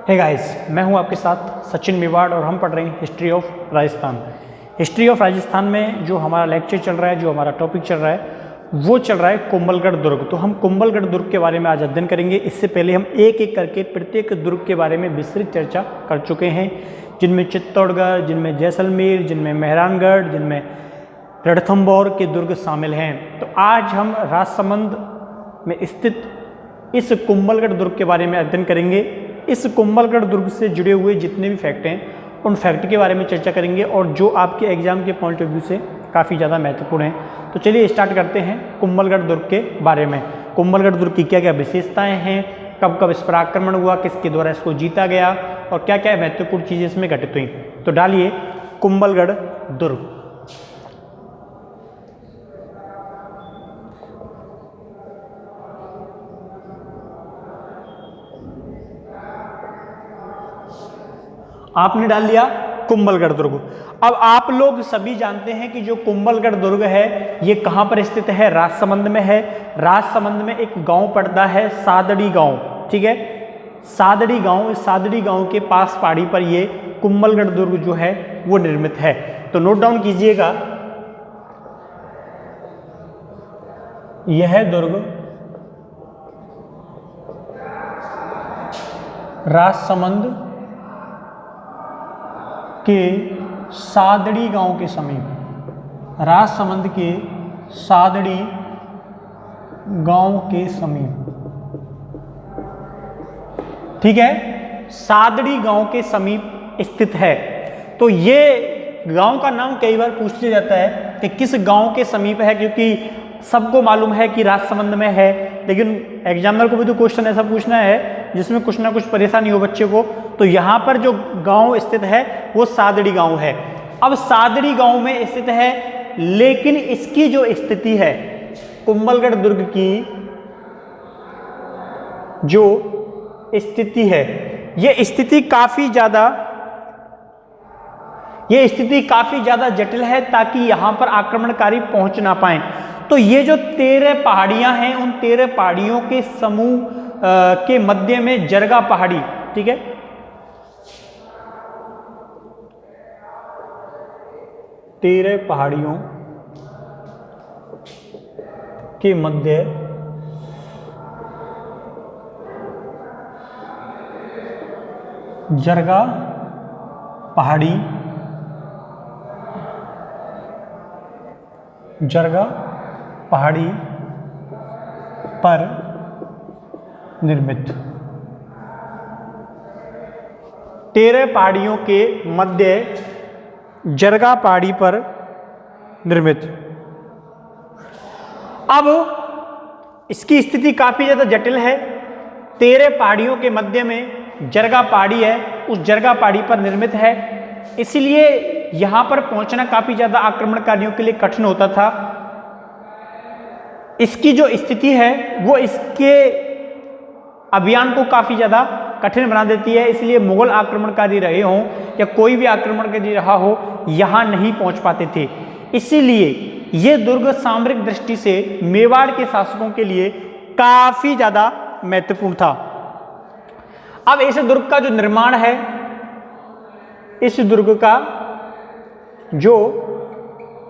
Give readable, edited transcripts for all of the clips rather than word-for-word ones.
Hey guys, मैं हूं आपके साथ सचिन मेवाड़ और हम पढ़ रहे हैं history of Rajasthan. History of Rajasthan में जो हमारा लेक्चर चल रहा है, जो हमारा टॉपिक चल रहा है, वो चल रहा है कुंभलगढ़ दुर्ग। तो हम कुंभलगढ़ दुर्ग के बारे में आज अध्ययन करेंगे। इससे पहले हम एक एक करके प्रत्येक दुर्ग के बारे में विस्तृत चर्चा कर चुके हैं, जिनमें चित्तौड़गढ़, जिनमें जैसलमेर, जिनमें मेहरानगढ़, जिनमें रणथंभौर के दुर्ग शामिल हैं। तो आज हम राजसमंद में स्थित इस कुंभलगढ़ दुर्ग के बारे में अध्ययन करेंगे। इस कुंभलगढ़ दुर्ग से जुड़े हुए जितने भी फैक्ट हैं, उन फैक्ट के बारे में चर्चा करेंगे और जो आपके एग्जाम के पॉइंट ऑफ व्यू से काफ़ी ज़्यादा महत्वपूर्ण हैं। तो चलिए स्टार्ट करते हैं कुंभलगढ़ दुर्ग के बारे में। कुंभलगढ़ दुर्ग की क्या क्या विशेषताएं हैं, कब कब इस पर आक्रमण हुआ, किसके द्वारा इसको जीता गया और क्या क्या महत्वपूर्ण चीज़ें इसमें घटित हुई। तो डालिए कुंभलगढ़ दुर्ग। आपने डाल दिया कुंभलगढ़ दुर्ग। अब आप लोग सभी जानते हैं कि जो कुंभलगढ़ दुर्ग है ये कहाँ पर स्थित है, राजसमंद में है। राजसमंद में एक गांव पड़ता है सादड़ी गांव, ठीक है, सादड़ी गांव। इस सादड़ी गांव के पास पहाड़ी पर ये कुंभलगढ़ दुर्ग जो है वो निर्मित है। तो नोट डाउन कीजिएगा, यह दुर्ग राजसमंद के सादड़ी गांव के समीप, राजसमंद के सादड़ी गांव के समीप, ठीक है, सादड़ी गांव के समीप स्थित है। तो ये गांव का नाम कई बार पूछ लिया जाता है कि किस गांव के समीप है, क्योंकि सबको मालूम है कि राजसमंद में है, लेकिन एग्जामिनर को भी तो क्वेश्चन ऐसा पूछना है जिसमें कुछ ना कुछ परेशानी हो बच्चे को। तो यहाँ पर जो गांव स्थित है वो सादड़ी गांव है। अब सादड़ी गांव में स्थित है, लेकिन इसकी जो स्थिति है कुंभलगढ़ दुर्ग की जो स्थिति है, ये स्थिति काफी ज्यादा जटिल है, ताकि यहां पर आक्रमणकारी पहुंच ना पाए। तो ये जो 13 पहाड़ियां हैं, उन 13 पहाड़ियों के समूह के मध्य में जरगा पहाड़ी, ठीक है, 13 पहाड़ियों के मध्य जरगा पहाड़ी, जरगा पहाड़ी पर निर्मित, 13 पहाड़ियों के मध्य जरगा पहाड़ी पर निर्मित। अब इसकी स्थिति काफी ज्यादा जटिल है। 13 पहाड़ियों के मध्य में जरगा पहाड़ी है, उस जरगा पहाड़ी पर निर्मित है, इसलिए यहां पर पहुंचना काफी ज्यादा आक्रमणकारियों के लिए कठिन होता था। इसकी जो स्थिति है वो इसके अभियान को काफी ज्यादा कठिन बना देती है, इसलिए मुगल आक्रमणकारी रहे हों या कोई भी आक्रमणकारी रहा हो, यहां नहीं पहुंच पाते थे। इसीलिए यह दुर्ग सामरिक दृष्टि से मेवाड़ के शासकों के लिए काफी ज्यादा महत्वपूर्ण था। अब इस दुर्ग का जो निर्माण है, इस दुर्ग का जो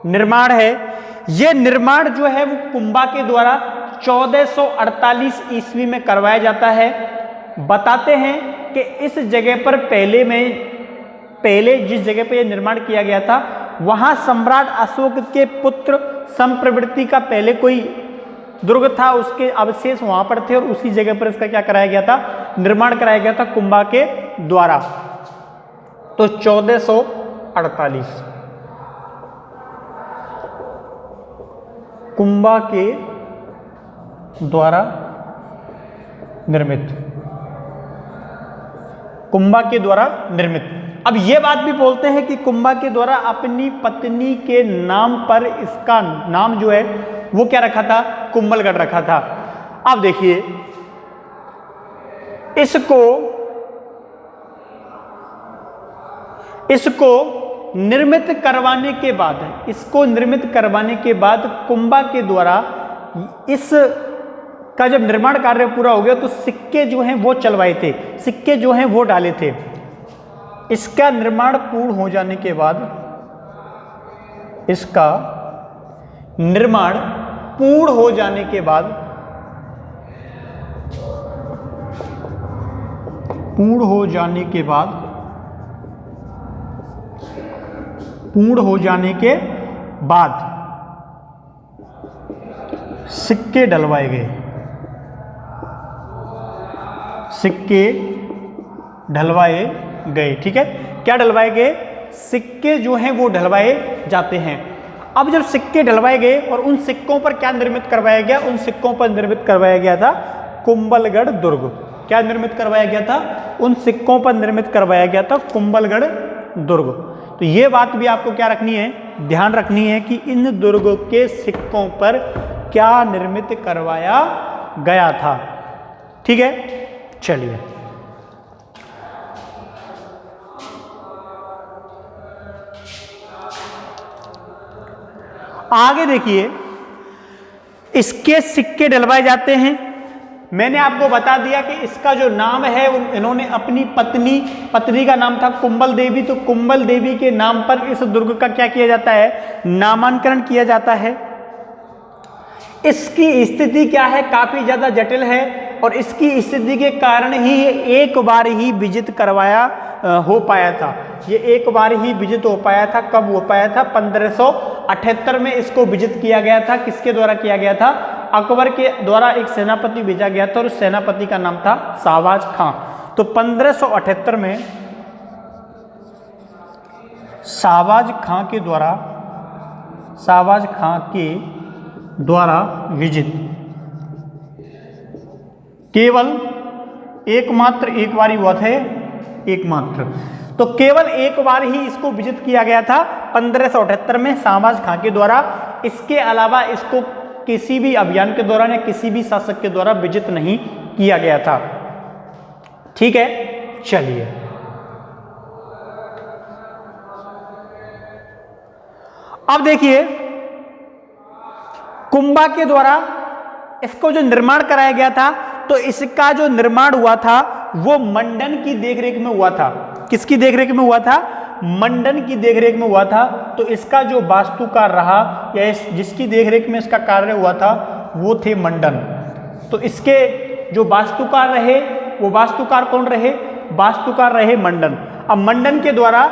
निर्माण है, यह निर्माण जो है वो कुंभा के द्वारा 1448 ईस्वी में करवाया जाता है। बताते हैं कि इस जगह पर पहले जिस जगह पर यह निर्माण किया गया था, वहां सम्राट अशोक के पुत्र संप्रवृत्ति का पहले कोई दुर्ग था, उसके अवशेष वहां पर थे और उसी जगह पर इसका क्या कराया गया था, निर्माण कराया गया था कुंभा के द्वारा। तो 1448 कुंभा के द्वारा निर्मित, कुंभा के द्वारा निर्मित। अब यह बात भी बोलते हैं कि कुंभा के द्वारा अपनी पत्नी के नाम पर इसका नाम जो है वो क्या रखा था, कुंभलगढ़ रखा था। अब देखिए, इसको निर्मित करवाने के बाद कुंभा के द्वारा इस का जब निर्माण कार्य पूरा हो गया तो सिक्के जो हैं वो चलवाए थे, सिक्के जो हैं वो डाले थे। इसका निर्माण पूर्ण हो जाने के बाद, इसका निर्माण पूर्ण हो जाने के बाद, पूर्ण हो जाने के बाद, पूर्ण हो जाने के बाद सिक्के डलवाए गए, सिक्के ढलवाए गए। ठीक है, क्या डलवाए गए? सिक्के जो हैं वो ढलवाए जाते हैं। अब जब सिक्के ढलवाए गए और उन सिक्कों पर क्या निर्मित करवाया गया? उन सिक्कों पर निर्मित करवाया गया था कुंभलगढ़ दुर्ग। क्या निर्मित करवाया गया था? उन सिक्कों पर निर्मित करवाया गया था कुंभलगढ़ दुर्ग। तो ये बात भी आपको क्या रखनी है, ध्यान रखनी है कि इन दुर्ग के सिक्कों पर क्या निर्मित करवाया गया था। ठीक है, चलिए आगे देखिए, इसके सिक्के डलवाए जाते हैं। मैंने आपको बता दिया कि इसका जो नाम है इन्होंने अपनी पत्नी का नाम था कुंभल देवी, तो कुंभल देवी के नाम पर इस दुर्ग का क्या किया जाता है? नामांकन किया जाता है। इसकी स्थिति क्या है? काफी ज्यादा जटिल है और इसकी स्थिति के कारण ही एक बार ही विजित करवाया हो पाया था। ये एक बार ही विजित हो पाया था। कब हो पाया था? 1578 में इसको विजित किया गया था। किसके द्वारा किया गया था? अकबर के द्वारा एक सेनापति भेजा गया था और उस सेनापति का नाम था शाहबाज खां। तो 1578 में शाहबाज खां के द्वारा विजित, केवल एकमात्र एक बार ही हुआ था, एकमात्र। तो केवल एक बार ही इसको विजित किया गया था 1578 में शाहबाज खां के द्वारा। इसके अलावा इसको किसी भी अभियान के दौरान या किसी भी शासक के द्वारा विजित नहीं किया गया था। ठीक है, चलिए अब देखिए, कुंभा के द्वारा इसको जो निर्माण कराया गया था, तो इसका जो निर्माण हुआ था वो मंडन की देखरेख में हुआ था। किसकी देखरेख में हुआ था? मंडन की देखरेख में हुआ था। तो इसका जो वास्तुकार रहा या जिसकी देखरेख में इसका कार्य हुआ था वो थे मंडन। तो इसके जो वास्तुकार रहे वो वास्तुकार कौन रहे? वास्तुकार रहे मंडन। अब मंडन के द्वारा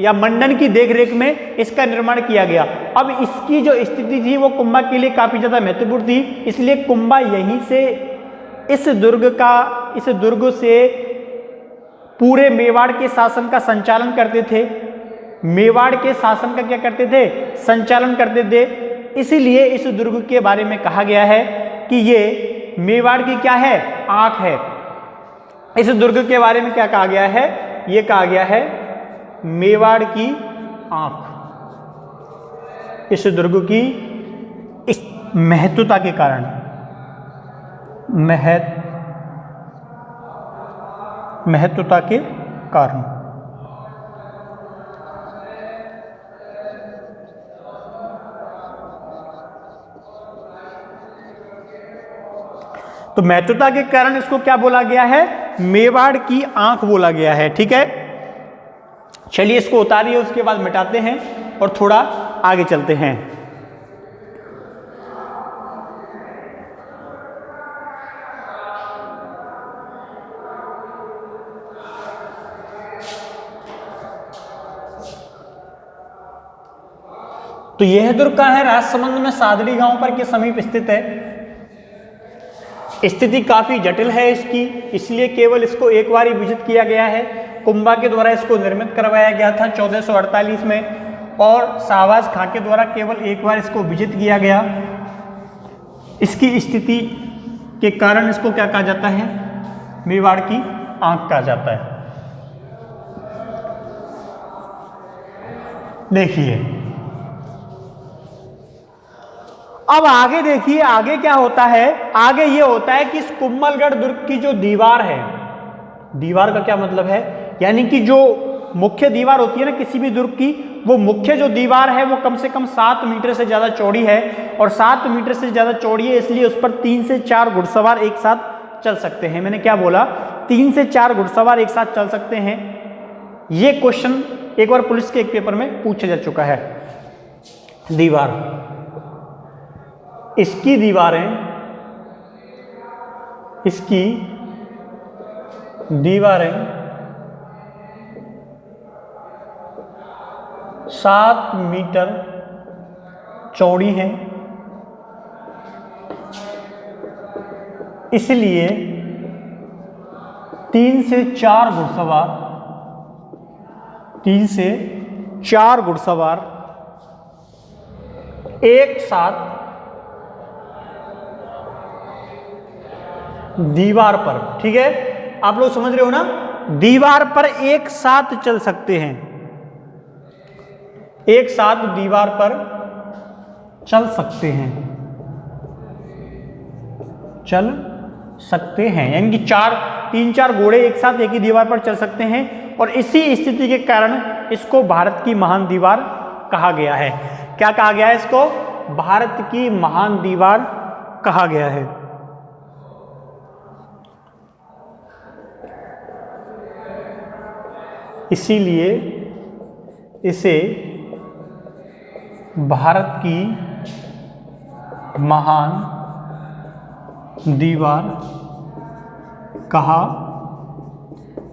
या मंडन की देखरेख में इसका निर्माण किया गया। अब इसकी जो स्थिति थी वो कुंभा के लिए काफी ज्यादा महत्वपूर्ण थी, इसलिए कुंभा यहीं से इस दुर्ग से पूरे मेवाड़ के शासन का संचालन करते थे। मेवाड़ के शासन का क्या करते थे? संचालन करते थे। इसीलिए इस दुर्ग के बारे में कहा गया है कि ये मेवाड़ की क्या है? आंख है। इस दुर्ग के बारे में क्या कहा गया है? ये कहा गया है मेवाड़ की आंख। इस दुर्ग की इस महत्वता के कारण, महत्वता के कारण तो महत्वता के कारण इसको क्या बोला गया है? मेवाड़ की आंख बोला गया है। ठीक है, चलिए इसको उतारिए, उसके बाद मिटाते हैं और थोड़ा आगे चलते हैं। तो यह दुर्ग कहाँ है? राजसमंद में सादड़ी गांव पर के समीप स्थित है। स्थिति काफी जटिल है इसकी, इसलिए केवल इसको एक बार ही विजित किया गया है। कुंभा के द्वारा इसको निर्मित करवाया गया था 1448 में और शाहबाज खां के द्वारा केवल एक बार इसको विजित किया गया। इसकी स्थिति के कारण इसको क्या कहा जाता है? मेवाड़ की आंख कहा जाता है। देखिए अब आगे देखिए, आगे क्या होता है? आगे ये होता है कि इस कुंभलगढ़ दुर्ग की जो दीवार है, दीवार का क्या मतलब है? यानी कि जो मुख्य दीवार होती है ना किसी भी दुर्ग की, वो मुख्य जो दीवार है वो कम से कम 7 मीटर से ज़्यादा चौड़ी है, और 7 मीटर से ज़्यादा चौड़ी है इसलिए उस पर 3 से 4 घुड़सवार एक साथ चल सकते हैं। मैंने क्या बोला, 3 से 4 घुड़सवार एक साथ चल सकते हैं। ये क्वेश्चन एक बार पुलिस के एक पेपर में पूछा जा चुका है। दीवार, इसकी दीवारें, इसकी दीवारें 7 मीटर चौड़ी हैं, इसलिए 3 से 4 घुड़सवार, 3 से 4 घुड़सवार एक साथ दीवार पर, ठीक है, आप लोग समझ रहे हो ना, दीवार पर एक साथ चल सकते हैं, एक साथ दीवार पर चल सकते हैं, चल सकते हैं, यानी कि 3-4 घोड़े एक साथ एक ही दीवार पर चल सकते हैं, और इसी स्थिति के कारण इसको भारत की महान दीवार कहा गया है। क्या कहा गया है इसको? भारत की महान दीवार कहा गया है। इसीलिए इसे भारत की महान दीवार कहा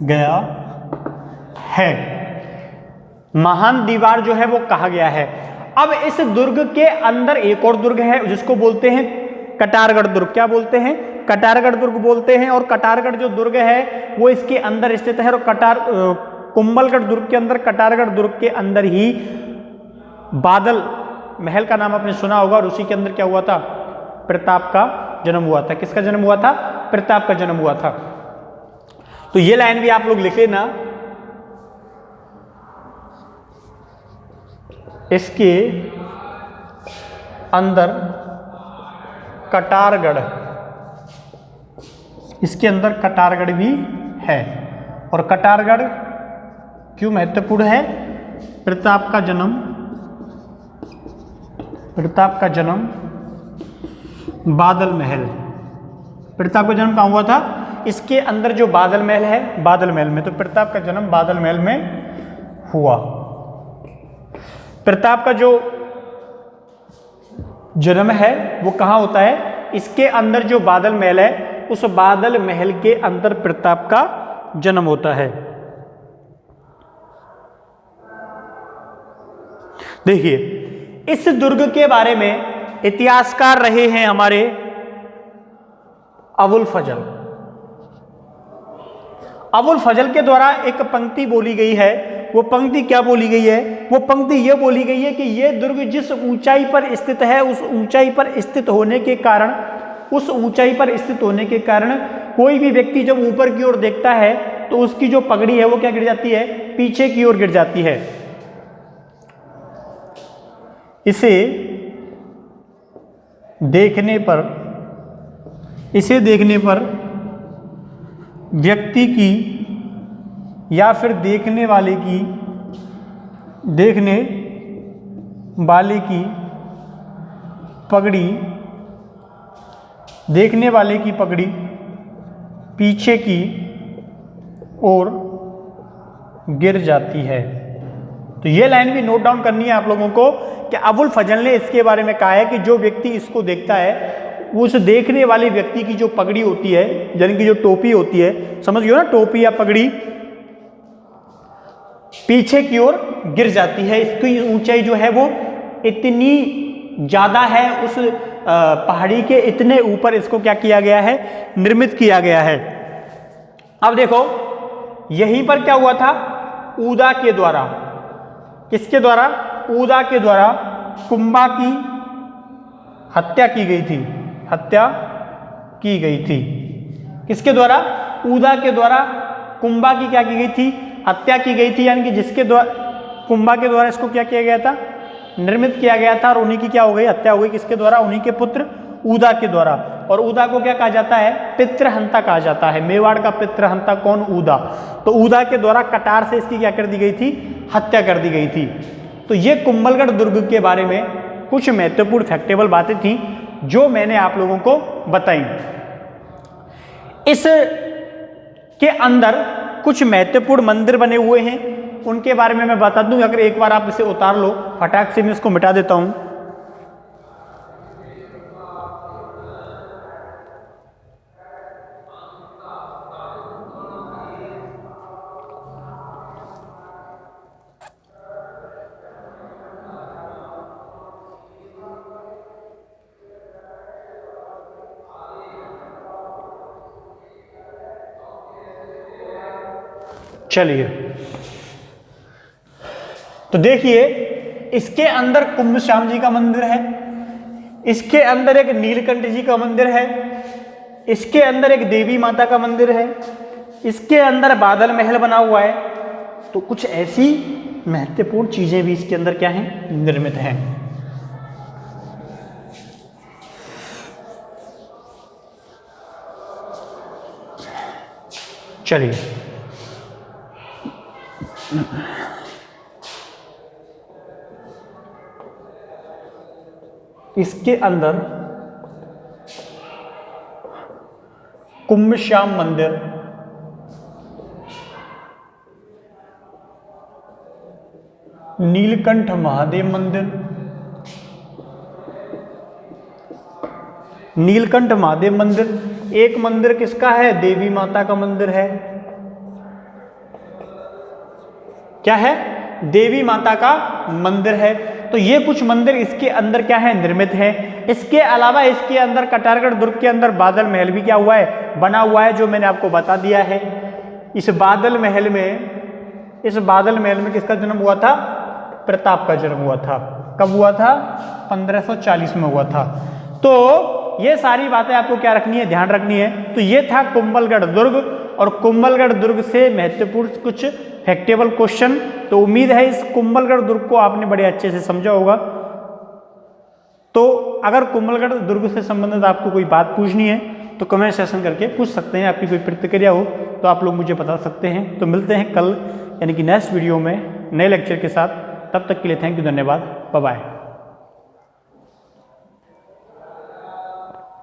गया है। महान दीवार जो है वो कहा गया है। अब इस दुर्ग के अंदर एक और दुर्ग है जिसको बोलते हैं कटारगढ़ दुर्ग। क्या बोलते हैं? कटारगढ़ दुर्ग बोलते हैं। और कटारगढ़ जो दुर्ग है वो इसके अंदर स्थित है। और कुंभलगढ़ दुर्ग के अंदर, कटारगढ़ दुर्ग के अंदर ही बादल महल का नाम आपने सुना होगा, और उसी के अंदर क्या हुआ था? प्रताप का जन्म हुआ था। किसका जन्म हुआ था? प्रताप का जन्म हुआ था। तो ये लाइन भी आप लोग लिख लेना। इसके अंदर कटारगढ़, इसके अंदर कटारगढ़ भी है। और कटारगढ़ क्यों महत्वपूर्ण है? प्रताप का जन्म, प्रताप का जन्म बादल महल, प्रताप का जन्म कहाँ हुआ था? इसके अंदर जो बादल महल है, बादल महल में। तो प्रताप का जन्म बादल महल में हुआ। प्रताप का जो जन्म है वो कहाँ होता है? इसके अंदर जो बादल महल है, उस बादल महल के अंदर प्रताप का जन्म होता है। देखिए, इस दुर्ग के बारे में इतिहासकार रहे हैं हमारे अबुल फजल। अबुल फजल के द्वारा एक पंक्ति बोली गई है। वो पंक्ति क्या बोली गई है? वो पंक्ति ये बोली गई है कि ये दुर्ग जिस ऊंचाई पर स्थित है, उस ऊंचाई पर स्थित होने के कारण, उस ऊंचाई पर स्थित होने के कारण कोई भी व्यक्ति जब ऊपर की ओर देखता है तो उसकी जो पगड़ी है वो क्या गिर जाती है? पीछे की ओर गिर जाती है। इसे देखने पर व्यक्ति की या फिर देखने वाले की पगड़ी पीछे की ओर गिर जाती है। तो ये लाइन भी नोट डाउन करनी है आप लोगों को कि अबुल फजल ने इसके बारे में कहा है कि जो व्यक्ति इसको देखता है, उस देखने वाले व्यक्ति की जो पगड़ी होती है, यानी कि जो टोपी होती है, समझ गए ना, टोपी या पगड़ी पीछे की ओर गिर जाती है। इसकी ऊंचाई जो है वो इतनी ज्यादा है, उस पहाड़ी के इतने ऊपर इसको क्या किया गया है? निर्मित किया गया है। अब देखो, यहीं पर क्या हुआ था? ऊदा के द्वारा, किसके द्वारा? ऊदा के द्वारा कुंभा की हत्या की गई थी। हत्या की गई थी किसके द्वारा? ऊदा के द्वारा कुंभा की क्या की गई थी? हत्या की गई थी। यानी कि जिसके द्वारा, कुंभा के द्वारा इसको क्या किया गया था? निर्मित किया गया था। और उन्हीं की क्या हो गई? हत्या हो गई। किसके द्वारा? उन्हीं के पुत्र ऊदा के द्वारा। और ऊदा को क्या कहा जाता है? पितृहंता कहा जाता है। मेवाड़ का पितृहंता कौन? ऊदा। तो ऊदा के द्वारा कटार से इसकी क्या कर दी गई थी? हत्या कर दी गई थी। तो ये कुंभलगढ़ दुर्ग के बारे में कुछ महत्वपूर्ण फैक्टेबल बातें थी जो मैंने आप लोगों को बताई। इस के अंदर कुछ महत्वपूर्ण मंदिर बने हुए हैं, उनके बारे में मैं बता दूं। अगर एक बार आप इसे उतार लो, फटाक से मैं इसको मिटा देता हूं। चलिए, तो देखिए इसके अंदर कुंभ श्याम जी का मंदिर है, इसके अंदर एक नीलकंठ जी का मंदिर है, इसके अंदर एक देवी माता का मंदिर है, इसके अंदर बादल महल बना हुआ है। तो कुछ ऐसी महत्वपूर्ण चीजें भी इसके अंदर क्या हैं? निर्मित हैं। चलिए, इसके अंदर कुंभ श्याम मंदिर, नीलकंठ महादेव मंदिर, नीलकंठ महादेव मंदिर, एक मंदिर किसका है? देवी माता का मंदिर है। क्या है? देवी माता का मंदिर है। तो ये कुछ मंदिर इसके अंदर क्या है? निर्मित है। इसके अलावा इसके अंदर कटारगढ़ दुर्ग के अंदर बादल महल भी क्या हुआ है? बना हुआ है, जो मैंने आपको बता दिया है। इस बादल महल में किसका जन्म हुआ था? प्रताप का जन्म हुआ था। कब हुआ था? 1540 में हुआ था। तो ये सारी बातें आपको क्या रखनी है? ध्यान रखनी है। तो ये था कुंभलगढ़ दुर्ग, और कुंभलगढ़ दुर्ग से महत्वपूर्ण कुछ फैक्टेबल क्वेश्चन। तो उम्मीद है इस कुंभलगढ़ दुर्ग को आपने बड़े अच्छे से समझा होगा। तो अगर कुंभलगढ़ दुर्ग से संबंधित आपको कोई बात पूछनी है तो कमेंट सेक्शन करके पूछ सकते हैं। आपकी कोई प्रतिक्रिया हो तो आप लोग मुझे बता सकते हैं। तो मिलते हैं कल यानी कि नेक्स्ट वीडियो में नए लेक्चर के साथ। तब तक के लिए थैंक यू, धन्यवाद, बाय बाय।